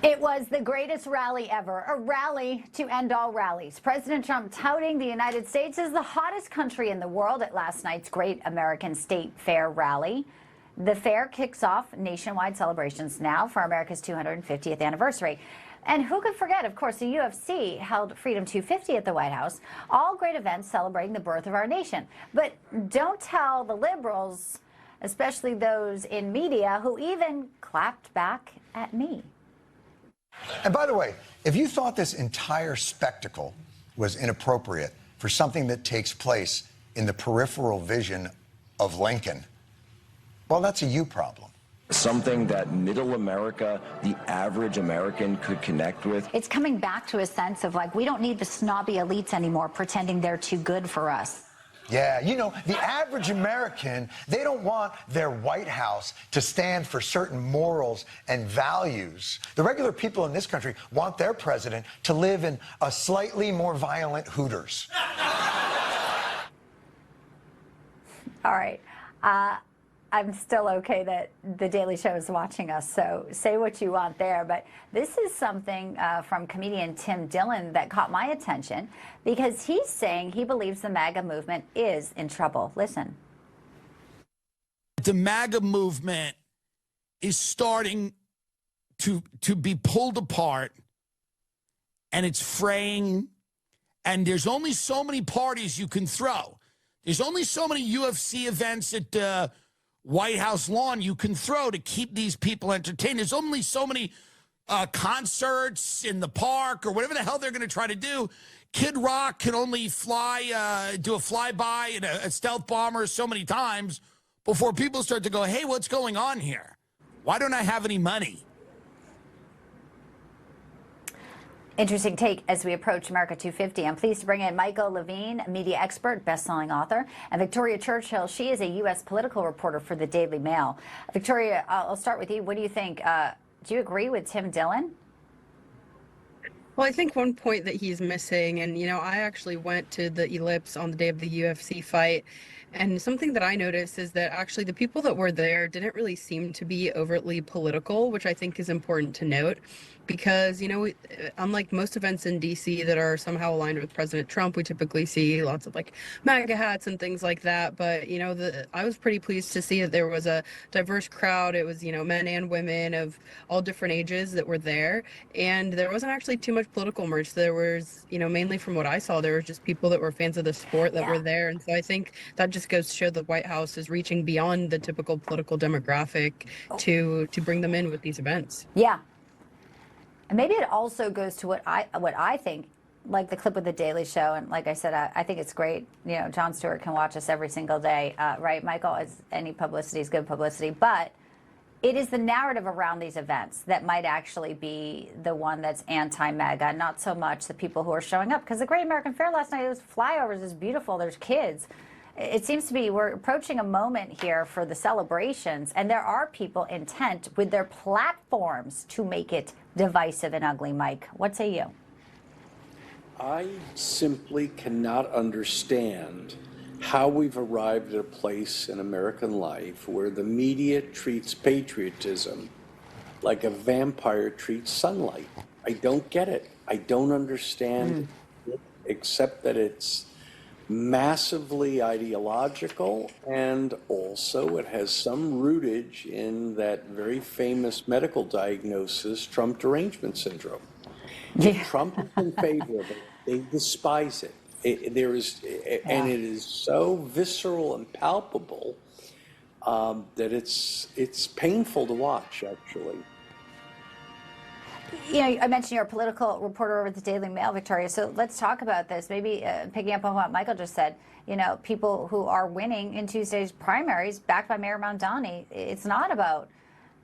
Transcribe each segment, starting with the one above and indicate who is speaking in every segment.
Speaker 1: It was the greatest rally ever, a rally to end all rallies. President Trump touting the United States as the hottest country in the world at last night's Great American State Fair rally. The fair kicks off nationwide celebrations now for America's 250th anniversary. And who could forget, of course, the UFC held Freedom 250 at the White House, all great events celebrating the birth of our nation. But don't tell the liberals, especially those in media, who even clapped back at me.
Speaker 2: And by the way, if you thought this entire spectacle was inappropriate for something that takes place in the peripheral vision of Lincoln, well, that's a you problem.
Speaker 3: Something that middle America, the average American, could connect with.
Speaker 1: It's coming back to a sense of like, we don't need the snobby elites anymore pretending they're too good for us.
Speaker 2: Yeah, you know, the average American, they don't want their White House to stand for certain morals and values. The regular people in this country want their president to live in a slightly more violent Hooters.
Speaker 1: All right. I'm still okay that The Daily Show is watching us, so say what you want there. But this is something from comedian Tim Dillon that caught my attention because he's saying he believes the MAGA movement is in trouble. Listen.
Speaker 4: The MAGA movement is starting to be pulled apart, and it's fraying, and there's only so many parties you can throw. There's only so many UFC events at White House lawn you can throw to keep these people entertained. There's only so many concerts in the park or whatever the hell they're going to try to do. Kid Rock can only fly, do a flyby in a stealth bomber so many times before people start to go, hey, what's going on here? Why don't I have any money?
Speaker 1: Interesting take as we approach America 250. I'm pleased to bring in Michael Levine, a media expert, best-selling author, and Victoria Churchill. She is a U.S. political reporter for the Daily Mail. Victoria, I'll start with you. What do you think? Do you agree with Tim Dillon?
Speaker 5: Well, I think one point that he's missing, and, you know, I actually went to the Ellipse on the day of the UFC fight, and something that I noticed is that actually the people that were there didn't really seem to be overtly political, which I think is important to note. Because, you know, unlike most events in D.C. that are somehow aligned with President Trump, we typically see lots of, like, MAGA hats and things like that. But, you know, I was pretty pleased to see that there was a diverse crowd. It was, you know, men and women of all different ages that were there. And there wasn't actually too much political merch. There was, you know, mainly from what I saw, there were just people that were fans of the sport that were there. And so I think that just goes to show the White House is reaching beyond the typical political demographic to bring them in with these events.
Speaker 1: Yeah. And maybe it also goes to what I think, like the clip with the Daily Show, and like I said, I think it's great. You know, Jon Stewart can watch us every single day, right, Michael? Any publicity is good publicity, but it is the narrative around these events that might actually be the one that's anti-MAGA, not so much the people who are showing up. Because the Great American Fair last night, it was flyovers, it's beautiful, there's kids. It seems to be we're approaching a moment here for the celebrations, and there are people intent with their platforms to make it divisive and ugly. Mike, what say you?
Speaker 6: I simply cannot understand how we've arrived at a place in American life where the media treats patriotism like a vampire treats sunlight. I don't get it. I don't understand it, except that it's massively ideological, and also it has some rootage in that very famous medical diagnosis, Trump derangement syndrome. If Trump is in favor of it, they despise it. And it is so visceral and palpable that it's painful to watch, actually.
Speaker 1: You know, I mentioned you're a political reporter over at the Daily Mail, Victoria, so let's talk about this. Maybe picking up on what Michael just said, you know, people who are winning in Tuesday's primaries backed by Mayor Mamdani, it's not about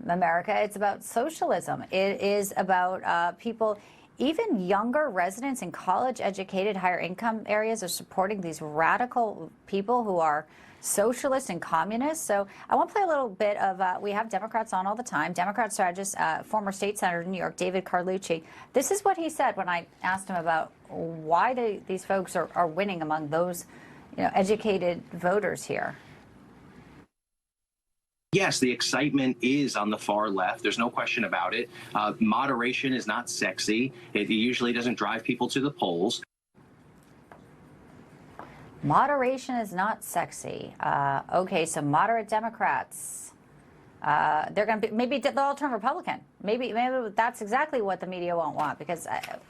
Speaker 1: America, it's about socialism. It is about people, even younger residents in college-educated, higher-income areas are supporting these radical people who are socialists and communists. So I want to play a little bit of, we have Democrats on all the time. Democrat strategist, former state senator in New York, David Carlucci. This is what he said when I asked him about why these folks are winning among those, you know, educated voters here.
Speaker 7: Yes, the excitement is on the far left. There's no question about it. Moderation is not sexy. It usually doesn't drive people to the polls.
Speaker 1: Moderation is not sexy. Okay, so moderate Democrats, they're going to be, maybe they'll all turn Republican. Maybe that's exactly what the media won't want, because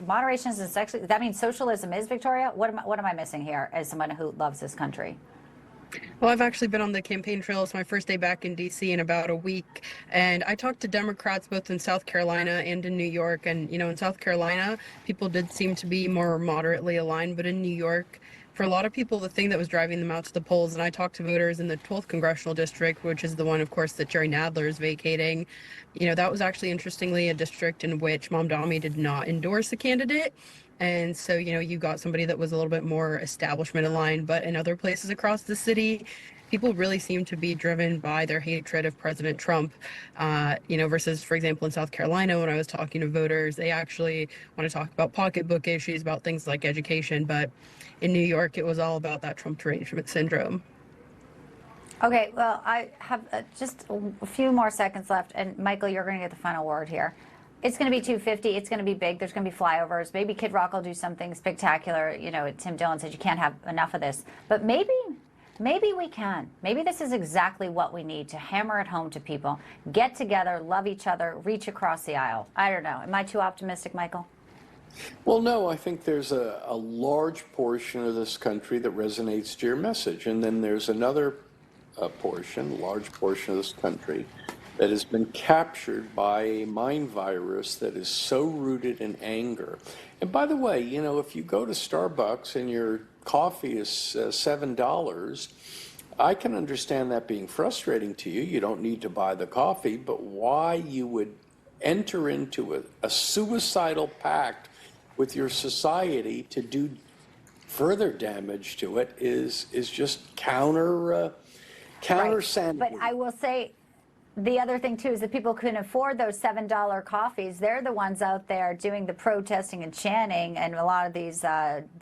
Speaker 1: moderation isn't sexy. That means socialism is, Victoria? What am I missing here as someone who loves this country?
Speaker 5: Well, I've actually been on the campaign trail. It's my first day back in D.C. in about a week. And I talked to Democrats both in South Carolina and in New York. And, in South Carolina, people did seem to be more moderately aligned. But in New York, for a lot of people, the thing that was driving them out to the polls, and I talked to voters in the 12th Congressional District, which is the one, of course, that Jerry Nadler is vacating. That was actually, interestingly, a district in which Mamdani did not endorse a candidate. And so, you got somebody that was a little bit more establishment aligned, but in other places across the city, people really seem to be driven by their hatred of President Trump, versus, for example, in South Carolina, when I was talking to voters, they actually want to talk about pocketbook issues, about things like education. But in New York, it was all about that Trump derangement syndrome.
Speaker 1: Okay, well, I have just a few more seconds left. And Michael, you're going to get the final word here. It's going to be 250. It's going to be big. There's going to be flyovers. Maybe Kid Rock will do something spectacular. Tim Dillon said you can't have enough of this. But maybe we can. Maybe this is exactly what we need to hammer it home to people. Get together, love each other, reach across the aisle. I don't know. Am I too optimistic, Michael?
Speaker 6: Well, no, I think there's a large portion of this country that resonates to your message. And then there's another large portion of this country that has been captured by a mind virus that is so rooted in anger. And by the way, if you go to Starbucks and your coffee is $7, I can understand that being frustrating to you. You don't need to buy the coffee, but why you would enter into a suicidal pact with your society to do further damage to it is just counter sanity.
Speaker 1: But I will say, the other thing, too, is that people can afford those $7 coffees. They're the ones out there doing the protesting and chanting in a lot of these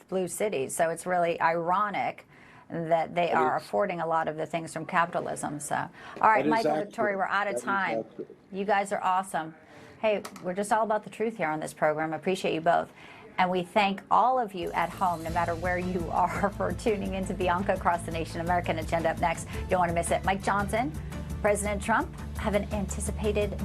Speaker 1: blue cities. So it's really ironic that they are affording a lot of the things from capitalism. So, all right, Michael, Victoria, we're out of time. You guys are awesome. Hey, we're just all about the truth here on this program. I appreciate you both. And we thank all of you at home, no matter where you are, for tuning into Bianca Across the Nation. American Agenda up next. You don't want to miss it. Mike Johnson, President Trump, have an much anticipated